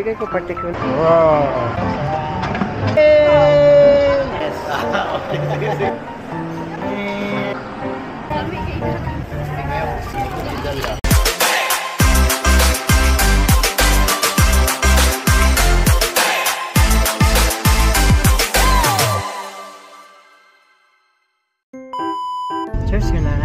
kayo ko particular. Wow! Yes! Cheers yun na.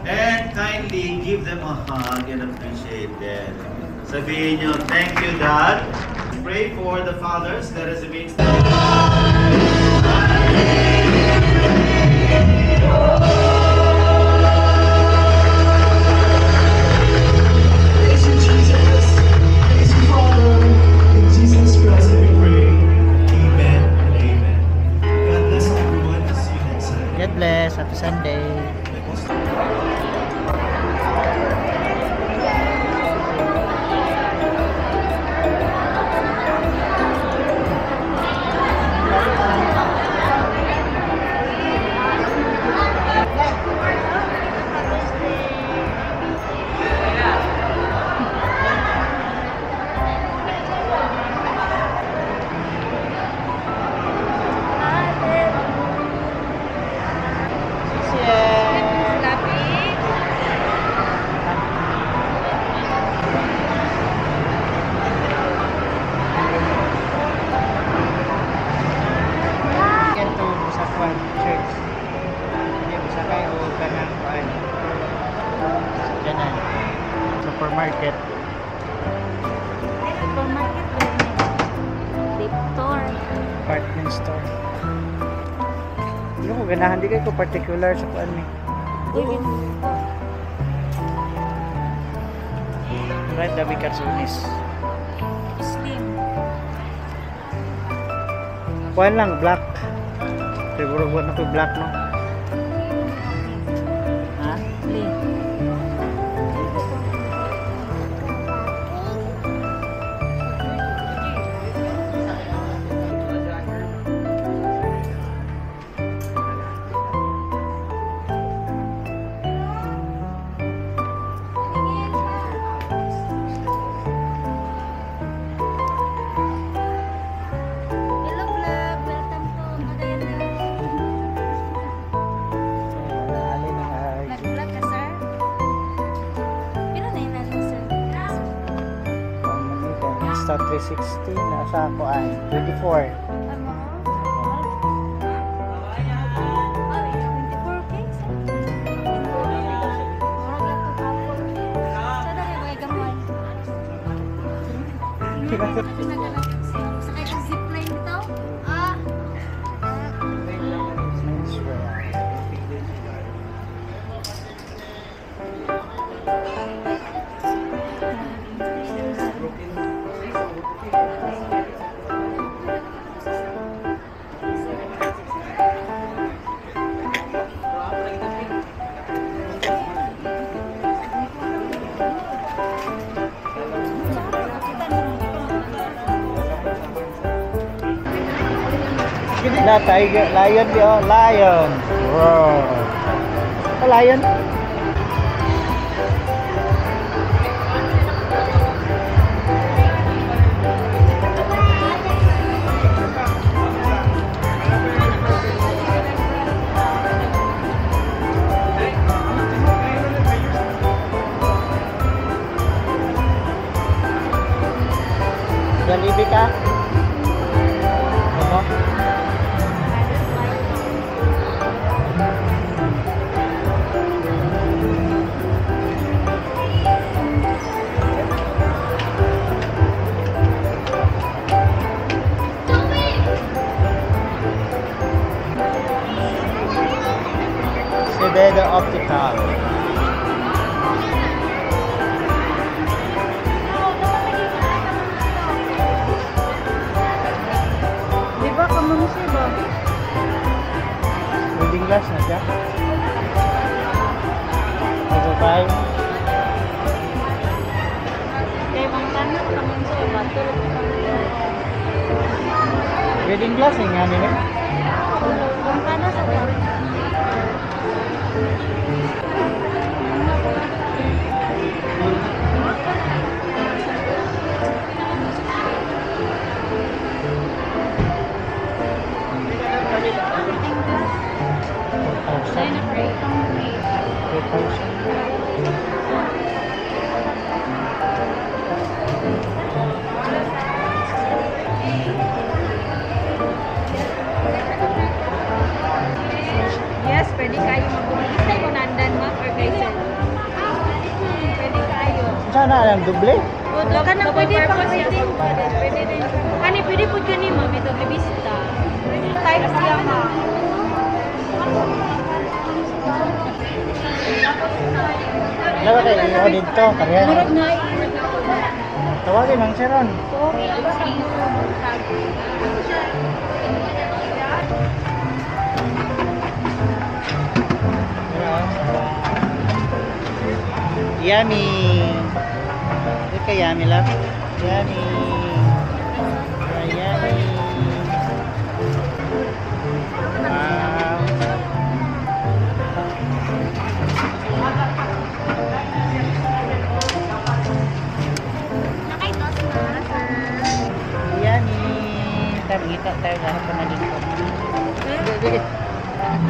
And kindly give them a hug and appreciate them. Sabihin nyo, thank you, Dad. Pray for the fathers that has been Praise you, Jesus. Praise you, Father. In Jesus Christ, we pray. Amen and amen. God bless everyone. See you next time. God bless. Happy Sunday. Supermarket. Department store. Hindi ko ganahan, di kayo ko particular sa kuan ni. Right, dami karsunis. Slim. Kuan lang, black. Siguro buat na ko black, no? Ha? Slim. Insta 360 nasa ako ay 24. Sakay sa zipline ito? Ah! Na tiger, lion di oh, lion. Wow. Oh, lion. Jollibee ka? Ano? Sevedo Optical. Di ba kamu siya ba? Reading glass na siya. Bye. Kaya bang tanong naman sa iba, tulog ka Wedding glass nga nila. Bang kana sa iba. Sign up rate. Yes, pwede kayo mag-umalis na kung nandan ma or guys. Pwede kayo. Sana ang doble? Ka na pwede pang reading. Pwede rin. Kani pwede po ka ni ma'am ito bibisita. Tayo siya ma. Lalo kayo yung dito, kaya. Murag na. Tawagin ang Sharon. Okay, ang Yummy. Look kay yummy love. Yummy. Yummy. Wow. Yummy. Tayo ngita tayo ganap pa na dito.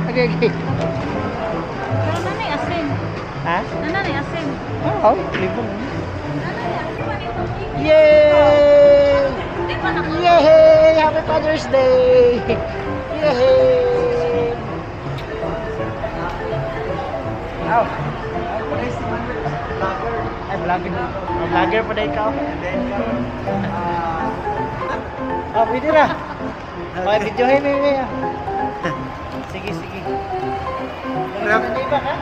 Okay. Pero nanay asin. Ha? Nanay asin. Oh, libong. Yay! Di pa na Yay! Happy Father's Day! Yay! Ow! Ay, vlogger. Vlogger pa dahil ka. Oh, pwede na. Okay, videohin mo yun. Sige, sige. Naiba ka?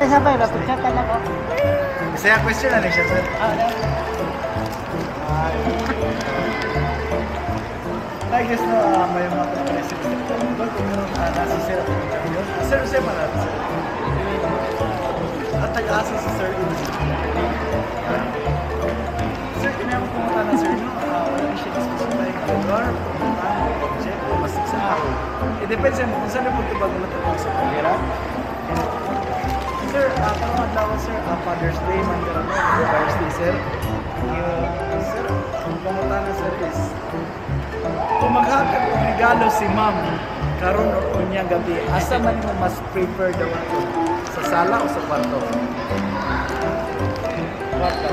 Sabay, mapagkat ka lang ako. Saya question na siya, sir. I guess no, may mga pagkakasip sa September, kung meron nasi sir at interview. Sir, sir man natin, sir. At nag-asa si sir. Sir, kailangan ko pumunta na sir, no? Wala siya specify lugar, pumunta, check, masik sa ako. Depende mo kung saan na pagtubag mo natapos sa pagkira. Sir, parang adlaw sir, Father's Day, Mandarano, Father's Day, sir. Sir, ang pumunta na sir is, kung maghakad ng regalo si ma'am, karon o unya gabi, asa man mo mas prefer daw ito? Sa sala o sa kwarto? Kwarto.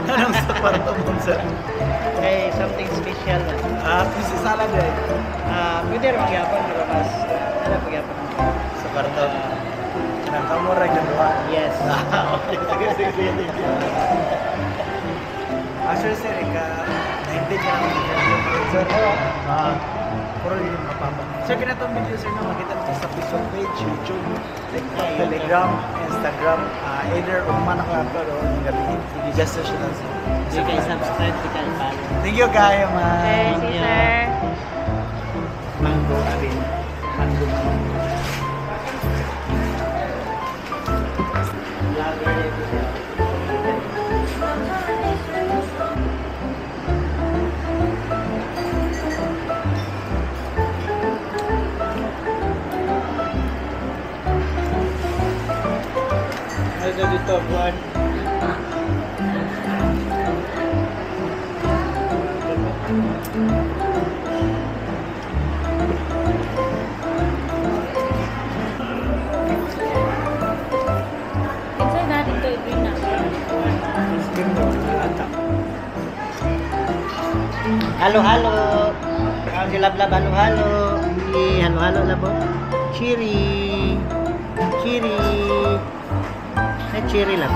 Anong sa kwarto mo, sir? Okay, something special. Kung sa sala din. Pwede rin magyapon, pero mas ano magyapon? Sa kwarto. Nakamura ka doon. Yes. Okay, sige, sige. Actually, sir, na-invite ka naman sir. Puro yung mapapa. Sir, kinatong video, sir, na makita nito sa Facebook page, YouTube, Telegram, Instagram, either umana ka pero gabihin. Just search lang sir. Sige kayo subscribe, sige kayo follow. Thank you, kayo, man. Okay, si sir. Mango, abin. Mango. Ito dito, buwan. Inside natin ito, i-green na. Halo-halo. Ang silablab, halo-halo. Halo-halo labo. Chiri. Chiri. Chiri lang.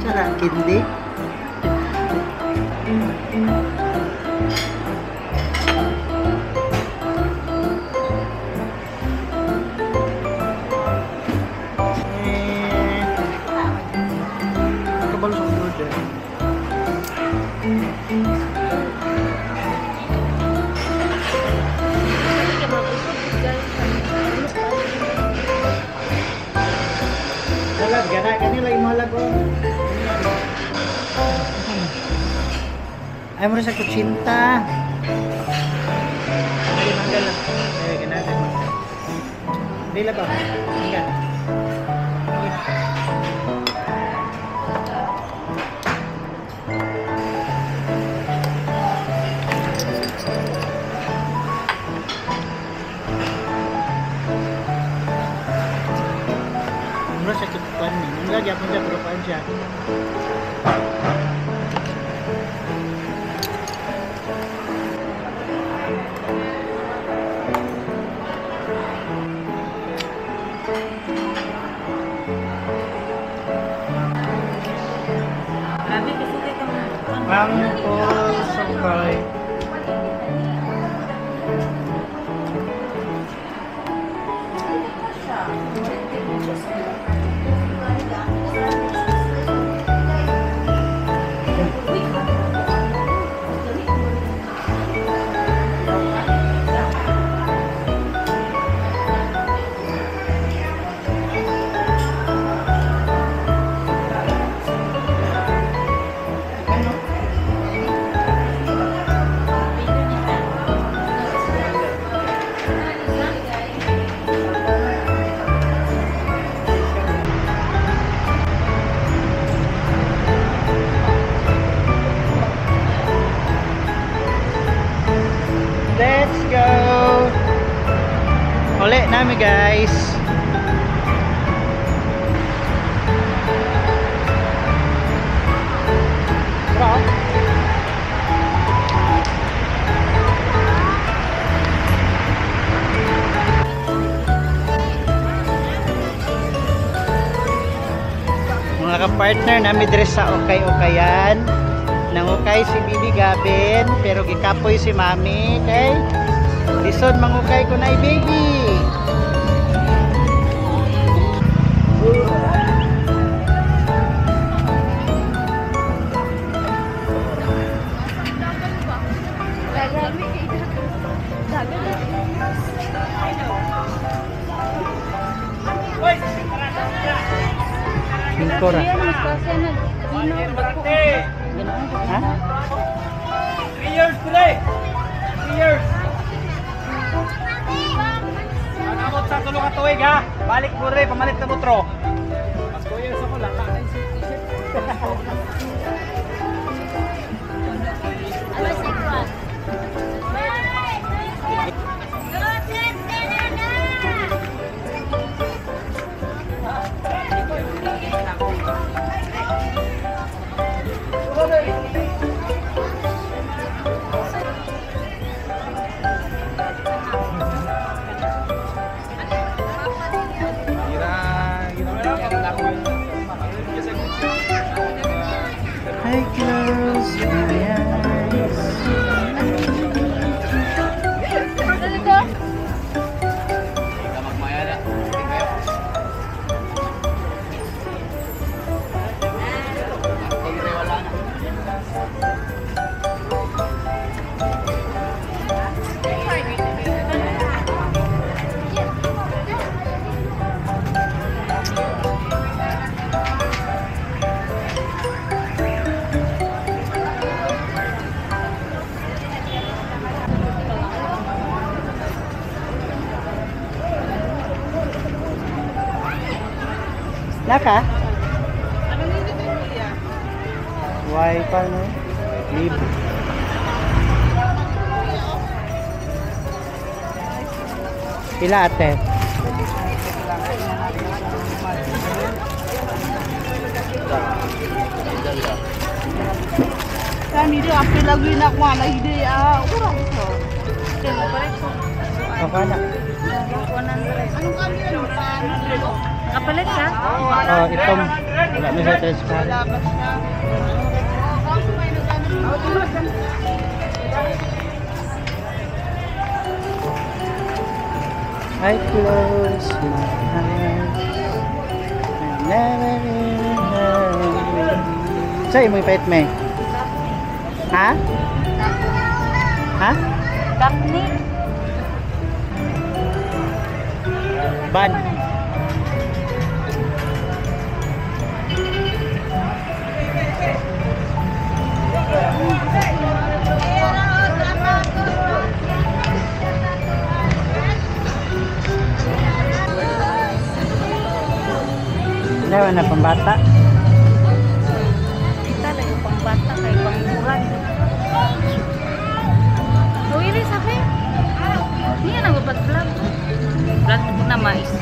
Sarap kindi. Ay mo sa kutsinta. Dali manggal lang. Eh ganahan manggal. Dili ba? Manggal. Mura sa tutupan ni. Mura gyapon siya pero paan siya. Grabe, kasugay ka mo. Mangko sukay. Let's go! Uli namin guys. Mga kapartner namin dress sa ukay-ukayan. Nangukay si Bibi Gabin pero gikapoy si Mami kay lisod mangukay ko na baby. Singkora. Ha? 3 years today. 3 years. Nanamot sa tulong at tuwig ha. Balik mo rin, pamalit na mutro. Mas 2 years ako lang. Kakain si t-shirt. I close my eyes. Naka? Wi-Fi no? Libre. Pila ate? Kami dia apa lagi nak kuah lagi dia kurang so. Okay na. Anong kami ano paano? Nakapalit ka? Oh, itong wala na sa transparent. Labas na. Kaso may nagano. I close my eyes. Sa'yo mo ipait me? Ha? Ha? Kapni. Ban. Ayaw na pambata. Kita lang yung pangbata kay pangbuhan. Uwi rin sa akin. Hindi yan ang vlog. Vlog ko na mais.